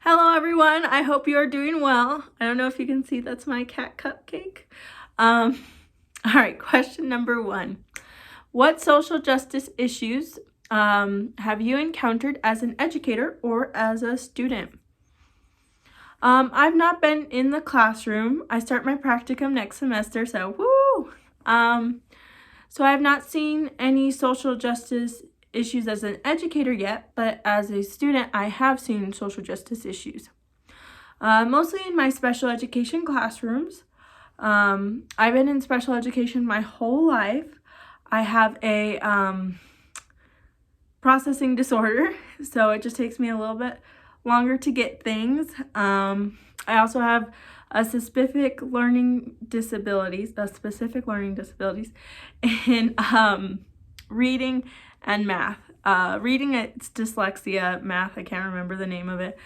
Hello everyone, I hope you are doing well. I don't know if you can see, that's my cat Cupcake. All right, question number 1. What social justice issues have you encountered as an educator or as a student? I've not been in the classroom. I start my practicum next semester, so woo! So I have not seen any social justice issues as an educator yet, but as a student, I have seen social justice issues. Mostly in my special education classrooms. I've been in special education my whole life. I have a processing disorder, so it just takes me a little bit longer to get things. I also have a specific learning disabilities in reading and math. Reading, it's dyslexia. Math, I can't remember the name of it.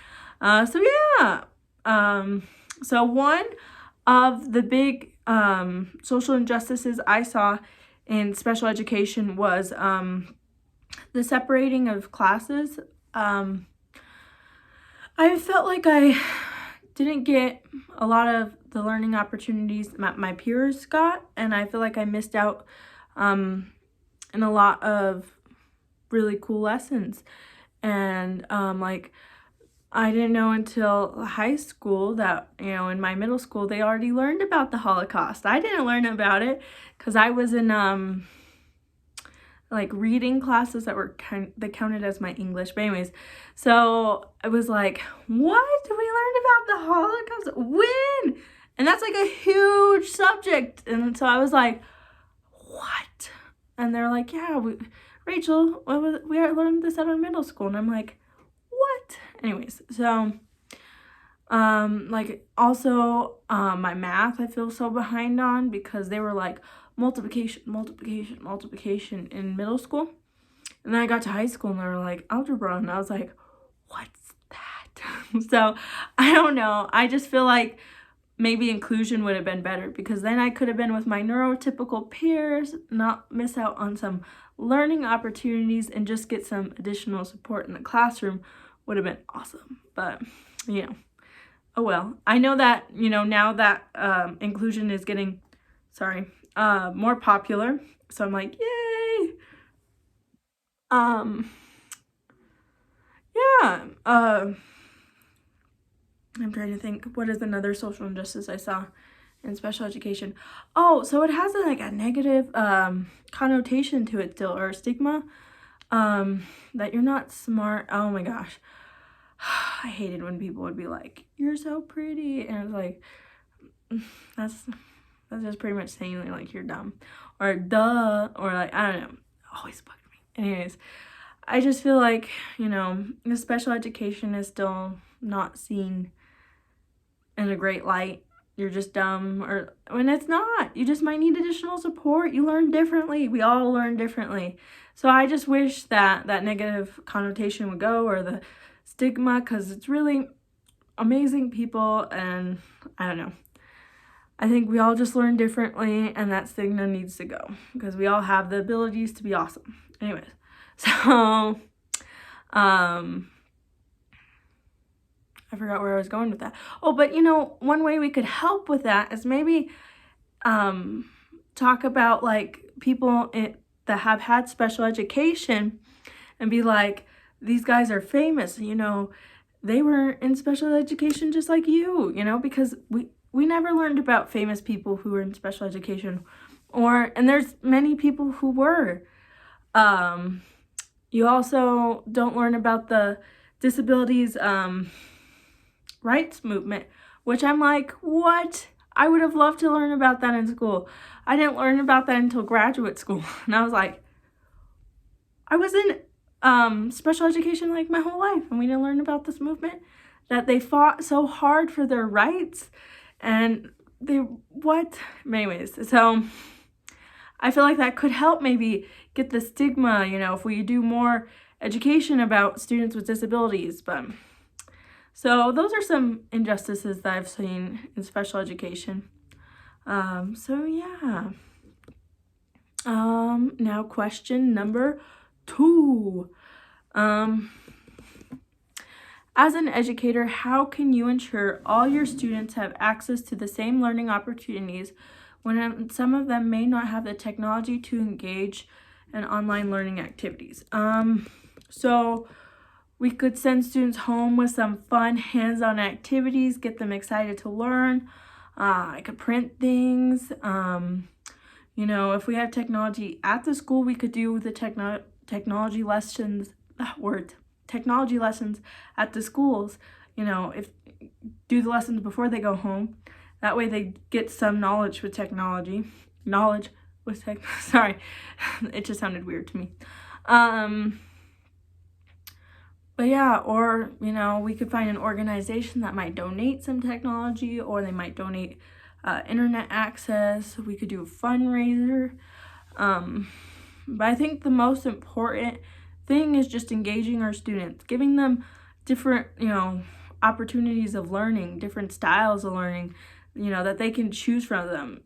So yeah. So one of the big social injustices I saw in special education was the separating of classes. I felt like I didn't get a lot of the learning opportunities my peers got, and I feel like I missed out in a lot of really cool lessons. And like, I didn't know until high school that, in my middle school, they already learned about the Holocaust. I didn't learn about it because I was in like reading classes that counted as my English. But anyways, so I was like, what? We learned about the Holocaust? When? And that's like a huge subject. And so I was like, what? And they're like, yeah, Rachel, we learned this at our middle school. And I'm like, what? Anyways, so like also my math I feel so behind on because they were like multiplication in middle school, and then I got to high school and they were like algebra, and I was like, what's that? So I don't know, I just feel like maybe inclusion would have been better, because then I could have been with my neurotypical peers, not miss out on some learning opportunities, and just get some additional support in the classroom. Would have been awesome. But oh well. I know that now that inclusion is getting more popular, so I'm like, yay. Yeah. I'm trying to think, what is another social injustice I saw in special education? Oh, so it has a negative connotation to it still, or stigma, that you're not smart. Oh my gosh. I hated when people would be like, you're so pretty, and I was like, that's just pretty much saying like you're dumb, or duh, or like, I don't know, always bugged me. Anyways, I just feel like, the special education is still not seen in a great light. You're just dumb, or when it's not, you just might need additional support. You learn differently. We all learn differently. So I just wish that negative connotation would go, or the stigma, because it's really amazing people, and I don't know. I think we all just learn differently, and that stigma needs to go, because we all have the abilities to be awesome. Anyways, so I forgot where I was going with that. Oh, but one way we could help with that is maybe talk about like people that have had special education, and be like, these guys are famous, they were in special education just like you, because we never learned about famous people who were in special education, and there's many people who were. You also don't learn about the disabilities rights movement, which I'm like, what? I would have loved to learn about that in school. I didn't learn about that until graduate school. And I was like, I was in special education like my whole life, and we didn't learn about this movement, that they fought so hard for their rights, and anyways, so I feel like that could help maybe get the stigma, if we do more education about students with disabilities. But so those are some injustices that I've seen in special education. So yeah. Now question number 2. As an educator, how can you ensure all your students have access to the same learning opportunities when some of them may not have the technology to engage in online learning activities? So we could send students home with some fun hands-on activities, get them excited to learn. I could print things. You know, if we have technology at the school, we could do the technology lessons, technology lessons at the schools. You know, do the lessons before they go home. That way they get some knowledge with technology. Sorry, it just sounded weird to me. But yeah, or, you know, we could find an organization that might donate some technology, or they might donate internet access. We could do a fundraiser. But I think the most important thing is just engaging our students, giving them different, you know, opportunities of learning, different styles of learning, you know, that they can choose from.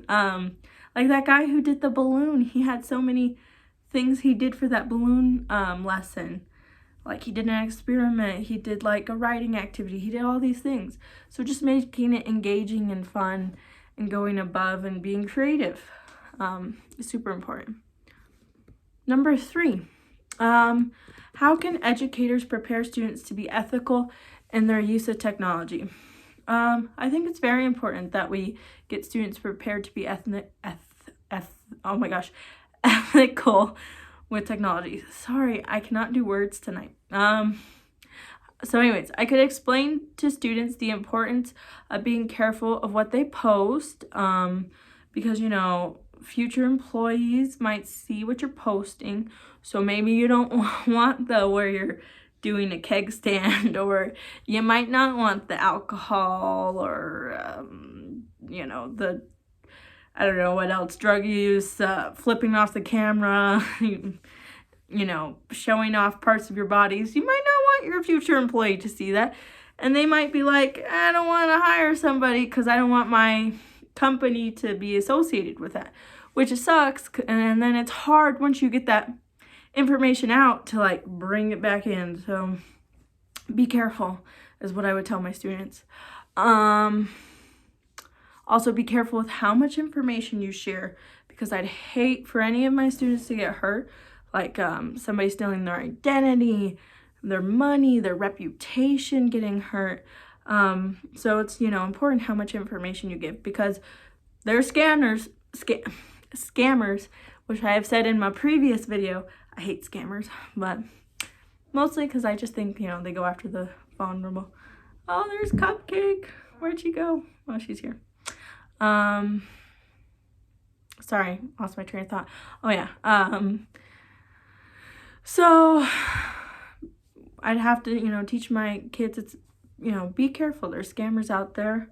Like that guy who did the balloon, he had so many things he did for that balloon lesson. Like he did an experiment, he did like a writing activity, he did all these things. So just making it engaging and fun and going above and being creative is super important. Number 3, how can educators prepare students to be ethical in their use of technology? I think it's very important that we get students prepared to be ethical with technology. Sorry, I cannot do words tonight. So anyways, I could explain to students the importance of being careful of what they post, because, you know, future employees might see what you're posting. So maybe you don't want where you're doing a keg stand, or you might not want the alcohol, or, you know, I don't know what else, drug use, flipping off the camera, you know, showing off parts of your bodies. You might not want your future employee to see that. And they might be like, I don't want to hire somebody because I don't want my company to be associated with that, which sucks. And then it's hard once you get that information out to like bring it back in. So be careful is what I would tell my students. Also be careful with how much information you share, because I'd hate for any of my students to get hurt, like somebody stealing their identity, their money, their reputation getting hurt. So it's, you know, important how much information you give, because they're scammers, which I have said in my previous video. I hate scammers, but mostly because I just think, you know, they go after the vulnerable. Oh, there's Cupcake. Where'd she go? Oh, she's here. Sorry, lost my train of thought. Oh yeah. So I'd have to, you know, teach my kids, it's, you know, be careful. There's scammers out there.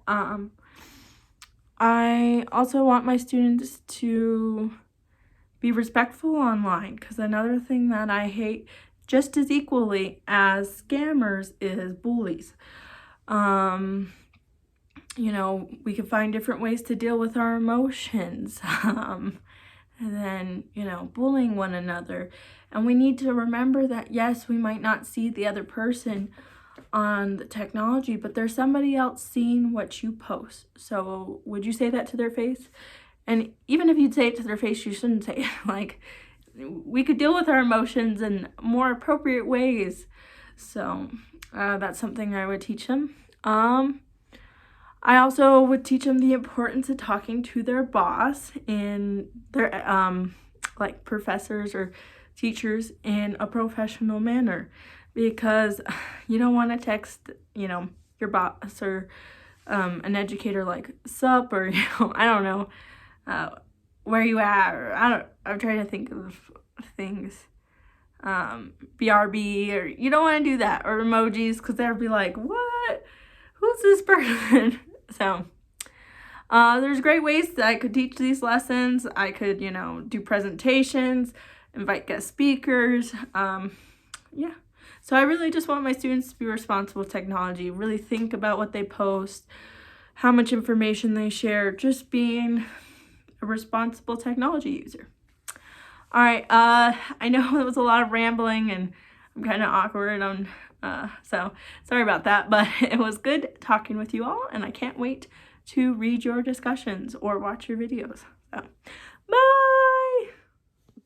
I also want my students to be respectful online, because another thing that I hate just as equally as scammers is bullies. You know, we can find different ways to deal with our emotions. And then, you know, bullying one another. And we need to remember that, yes, we might not see the other person on the technology, but there's somebody else seeing what you post. So would you say that to their face? And even if you'd say it to their face, you shouldn't say it. Like, we could deal with our emotions in more appropriate ways. So that's something I would teach them. I also would teach them the importance of talking to their boss and their like professors or teachers in a professional manner, because you don't want to text, you know, your boss or an educator like sup, or, you know, I don't know, where you at, or I'm trying to think of things, BRB, or you don't want to do that, or emojis, because they'll be like, what? Who's this person? So there's great ways that I could teach these lessons. I could, you know, do presentations, invite guest speakers. Yeah. So I really just want my students to be responsible with technology, really think about what they post, how much information they share, just being a responsible technology user. All right. I know it was a lot of rambling and I'm kind of awkward on So sorry about that, but it was good talking with you all, and I can't wait to read your discussions or watch your videos. So, bye!